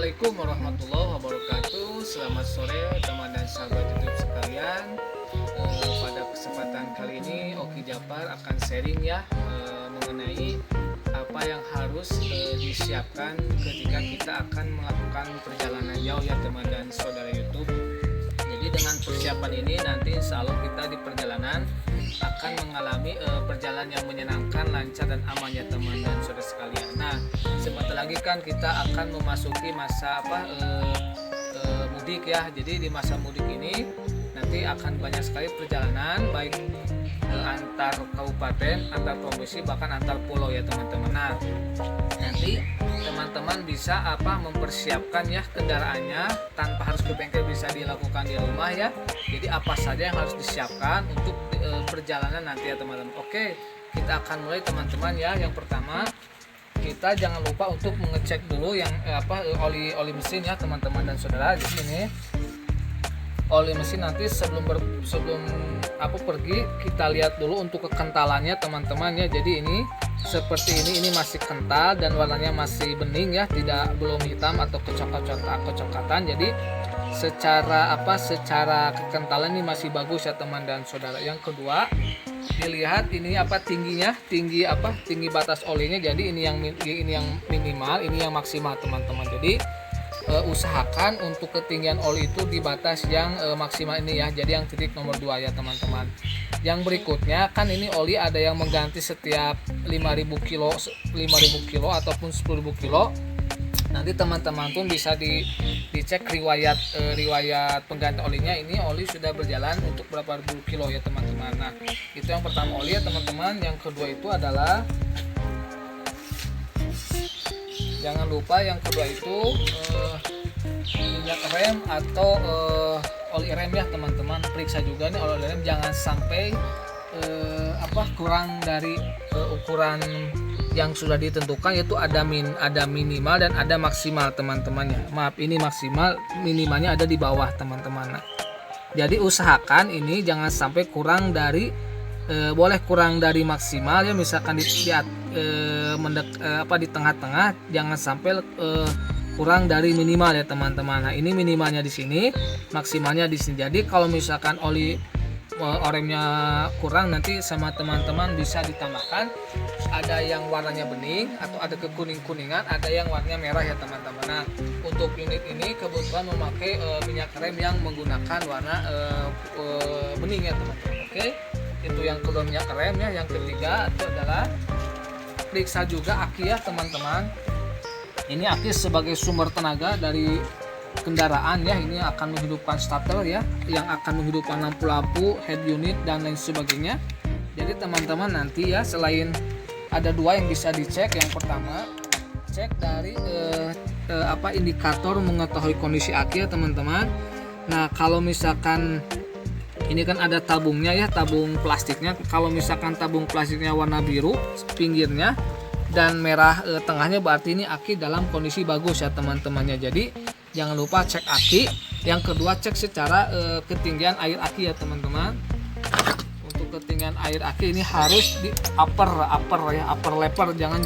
Assalamualaikum warahmatullahi wabarakatuh. Selamat sore teman dan sahabat YouTube sekalian. Pada kesempatan kali ini Oki Japar akan sharing ya mengenai apa yang harus disiapkan ketika kita akan melakukan perjalanan jauh ya teman dan saudara YouTube. Jadi dengan persiapan ini nanti insya Allah kita di perjalanan akan mengalami perjalanan yang menyenangkan, lancar dan aman ya teman dan saudara sekalian. Nah, sebentar lagi kan kita akan memasuki masa mudik ya. Jadi di masa mudik ini nanti akan banyak sekali perjalanan baik antar kabupaten, antar provinsi, bahkan antar pulau ya teman-teman. Nah, nanti teman-teman bisa mempersiapkan ya kendaraannya tanpa harus ke bengkel, bisa dilakukan di rumah ya. Jadi apa saja yang harus disiapkan untuk perjalanan nanti ya teman-teman. Oke, kita akan mulai teman-teman ya. Yang pertama, kita jangan lupa untuk mengecek dulu yang oli mesin ya teman-teman dan saudara. Di sini oli mesin nanti sebelum pergi kita lihat dulu untuk kekentalannya teman-teman ya. Jadi ini seperti ini masih kental dan warnanya masih bening ya, belum hitam atau kecokatan. Jadi secara kekentalan ini masih bagus ya teman dan saudara. Yang kedua, dilihat ini tinggi batas olinya. Jadi ini yang minimal, ini yang maksimal teman-teman. Jadi usahakan untuk ketinggian oli itu di batas yang maksimal ini ya. Jadi yang titik nomor 2 ya teman-teman. Yang berikutnya kan ini oli ada yang mengganti setiap 5.000 kilo ataupun 10.000 kilo. Nanti teman-teman pun bisa dicek riwayat pengganti olinya, ini oli sudah berjalan untuk berapa ribu kilo ya teman-teman. Nah, itu yang pertama oli ya teman-teman. Yang kedua itu adalah jangan lupa yang kedua itu minyak rem atau oli rem ya teman-teman. Periksa juga nih oli rem jangan sampai kurang dari ukuran yang sudah ditentukan, yaitu ada minimal dan ada maksimal teman-temannya. Maaf, ini maksimal, minimalnya ada di bawah teman-teman. Nah, jadi usahakan ini jangan sampai kurang dari boleh kurang dari maksimal ya, misalkan di tengah-tengah, jangan sampai kurang dari minimal ya teman-teman. Nah, ini minimalnya di sini, maksimalnya di sini. Jadi kalau misalkan oli remnya kurang, nanti sama teman-teman bisa ditambahkan. Ada yang warnanya bening atau ada kekuning-kuningan, ada yang warnanya merah ya teman-teman. Nah, untuk unit ini kebetulan memakai minyak rem yang menggunakan warna bening ya teman-teman. Oke, itu yang kedua minyak rem ya. Yang ketiga itu adalah periksa juga aki ya teman-teman. Ini aki sebagai sumber tenaga dari kendaraan ya, ini akan menghidupkan starter ya, yang akan menghidupkan lampu-lampu, head unit dan lain sebagainya. Jadi teman-teman nanti ya, selain ada dua yang bisa dicek. Yang pertama, cek dari indikator mengetahui kondisi aki ya teman-teman. Nah, kalau misalkan ini kan ada tabungnya ya, tabung plastiknya. Kalau misalkan tabung plastiknya warna biru pinggirnya dan merah tengahnya, berarti ini aki dalam kondisi bagus ya teman-temannya. Jadi jangan lupa cek aki. Yang kedua, cek secara ketinggian air aki ya teman-teman. Untuk ketinggian air aki ini harus di upper level, jangan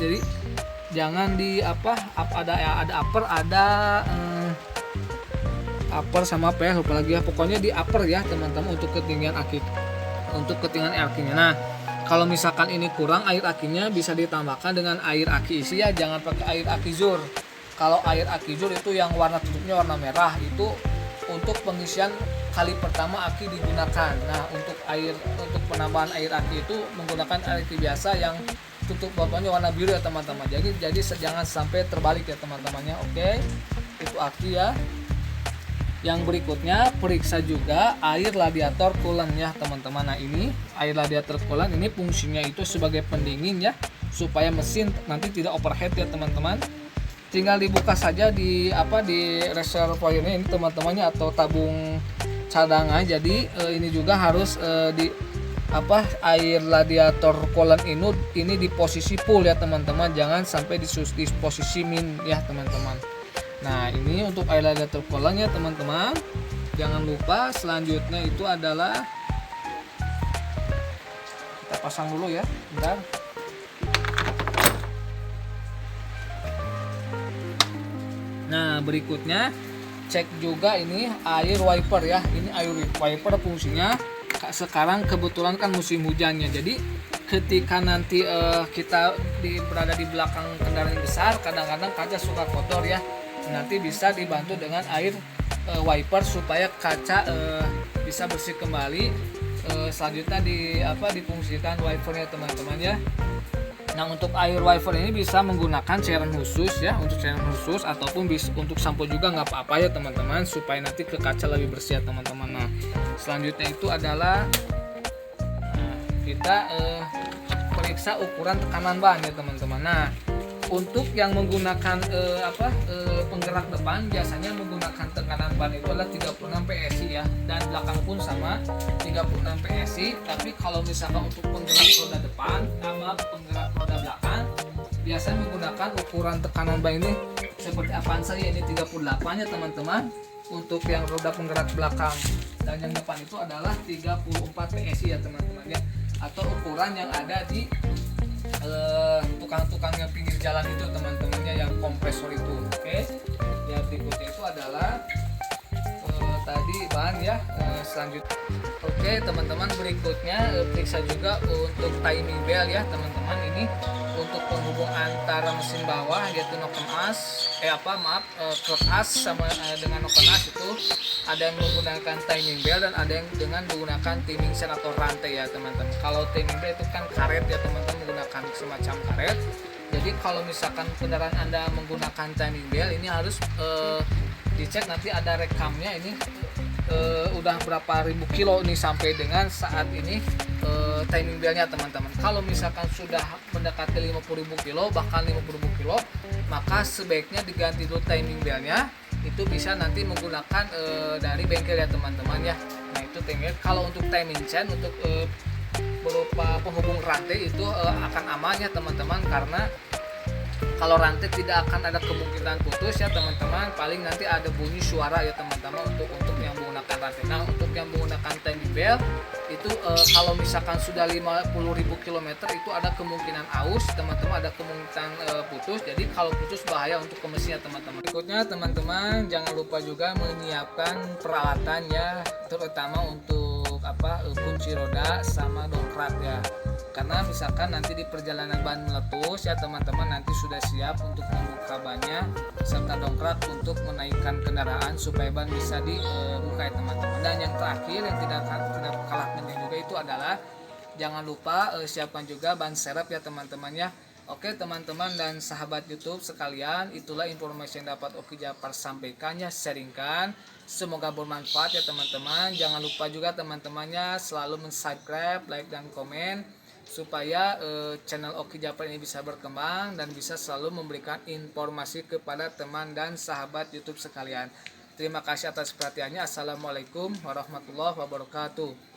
ada upper sama apa ya, lupa lagi ya. Pokoknya di upper ya teman-teman untuk ketinggian aki, untuk ketinggian air akinya. Nah, kalau misalkan ini kurang air akinya, bisa ditambahkan dengan air aki isi ya, jangan pakai air aki zur. Kalau air aki zur itu yang warna tutupnya warna merah, itu untuk pengisian kali pertama aki digunakan. Nah, untuk penambahan air aki itu menggunakan air aki biasa yang tutup bawahnya warna biru ya teman-teman. Jadi jangan sampai terbalik ya teman-temannya. Oke, itu aki ya. Yang berikutnya, periksa juga air radiator coolant ya teman-teman. Nah, ini air radiator coolant ini fungsinya itu sebagai pendingin ya, supaya mesin nanti tidak overheat ya teman-teman. Tinggal dibuka saja di reservoirnya ini teman-temannya, atau tabung cadangan. Jadi ini juga harus air radiator coolant ini di posisi full ya teman-teman, jangan sampai di posisi min ya teman-teman. Nah, ini untuk air radiator coolant ya teman-teman. Jangan lupa selanjutnya itu adalah kita pasang dulu ya, bentar. Nah, berikutnya cek juga ini air wiper ya. Ini air wiper fungsinya sekarang kebetulan kan musim hujannya. Jadi ketika nanti kita berada di belakang kendaraan yang besar, kadang-kadang kaca suka kotor ya. Nanti bisa dibantu dengan air wiper supaya kaca bisa bersih kembali. Selanjutnya difungsikan wipernya teman-teman ya. Nah, untuk air wiper ini bisa menggunakan cairan khusus ya, untuk cairan khusus ataupun bisa untuk sampo juga nggak apa-apa ya teman-teman, supaya nanti ke kaca lebih bersih ya teman-teman. Nah, selanjutnya itu adalah kita periksa ukuran tekanan ban ya teman-teman. Nah, untuk yang menggunakan penggerak depan biasanya menggunakan tekanan ban itu adalah 36 PSI ya, dan belakang pun sama 36 PSI. Tapi kalau misalkan untuk penggerak roda depan sama penggerak roda belakang biasanya menggunakan ukuran tekanan ban ini seperti Avanza ya, ini 38 ya teman-teman untuk yang roda penggerak belakang, dan yang depan itu adalah 34 PSI ya teman-teman ya, atau ukuran yang ada di tukang-tukang yang pinggir jalan itu teman-temannya, yang kompresor itu. Oke. Ya, berikutnya itu adalah tadi ban ya. Selanjutnya oke teman-teman, berikutnya periksa juga untuk timing belt ya teman-teman. Ini untuk penghubung antara mesin bawah yaitu noken as clock as sama dengan noken as itu ada yang menggunakan timing belt dan ada yang dengan menggunakan timing chain atau rantai ya teman-teman. Kalau timing belt itu kan karet ya teman-teman, menggunakan semacam karet. Jadi kalau misalkan kendaraan Anda menggunakan timing belt ini harus dicek, nanti ada rekamnya ini udah berapa ribu kilo nih sampai dengan saat ini timing beltnya teman-teman. Kalau misalkan sudah mendekati 50.000 kilo bahkan 50.000 kilo, maka sebaiknya diganti dulu timing beltnya. Itu bisa nanti menggunakan dari bengkel ya teman-teman ya. Nah, itu timing. Kalau untuk timing chain untuk berupa penghubung rantai itu akan aman ya teman-teman, karena kalau rantai tidak akan ada kemungkinan putus ya teman-teman, paling nanti ada bunyi suara ya teman-teman untuk yang menggunakan rantai. Nah, untuk yang menggunakan timing belt itu kalau misalkan sudah 50.000 km itu ada kemungkinan aus teman-teman, ada kemungkinan putus. Jadi kalau putus bahaya untuk ke mesinnya teman-teman. Berikutnya teman-teman jangan lupa juga menyiapkan peralatan ya, terutama untuk kunci roda sama dongkrak ya, karena misalkan nanti di perjalanan ban meletus ya teman-teman, nanti sudah siap untuk membuka bannya serta dongkrak untuk menaikkan kendaraan supaya ban bisa dibuka ya teman-teman. Dan yang terakhir yang tidak kalah penting juga itu adalah jangan lupa siapkan juga ban serep ya teman-teman ya. Oke teman-teman dan sahabat YouTube sekalian, itulah informasi yang dapat Oki Japar sampaikan ya, sharingkan. Semoga bermanfaat ya teman-teman. Jangan lupa juga teman-temannya selalu subscribe, like dan komen supaya channel Oki Japar ini bisa berkembang dan bisa selalu memberikan informasi kepada teman dan sahabat YouTube sekalian. Terima kasih atas perhatiannya. Assalamualaikum warahmatullahi wabarakatuh.